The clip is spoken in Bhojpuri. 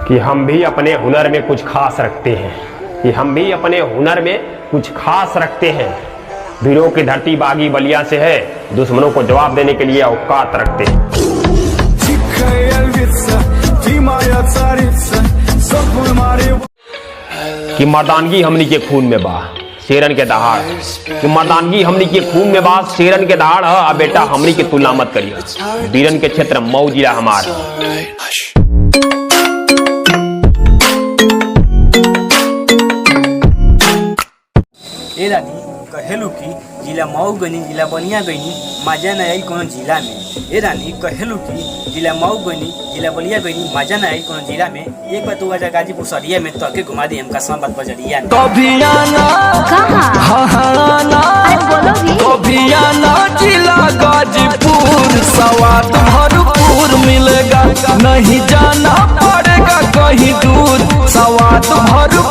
कि हम भी अपने हुनर में कुछ खास रखते हैं, कि हम भी अपने हुनर में कुछ खास रखते हैं। वीरों की धरती बागी बलिया से है, दुश्मनों को जवाब देने के लिए औकात रखते हैं। कि मर्दानगी हमनी के खून में बा शेरन के दहाड़, कि मर्दानगी हमनी के खून में बा शेरन के दहाड़ है। अब बेटा हमनी की तुलना मत करिए, वीरन के क्षेत्र मऊ जिला हमार। ए रानी कहेलू कि जिला मऊ गनी जिला बलिया गनी मजा न आई कोनो जिला में। ए रानी कहेलू कि जिला मऊ गनी जिला बलिया गनी मजा न आई कोनो जिला में। एक बार तू आजा गाजीपुर सरिया में तो के घुमा दी हमका सामान बजरिया में। कभी आना कभी आना जिला गाजीपुर, स्वाद भरपूर मिलेगा, नहीं जाना पड़ेगा कहीं दूर, स्वाद भरपूर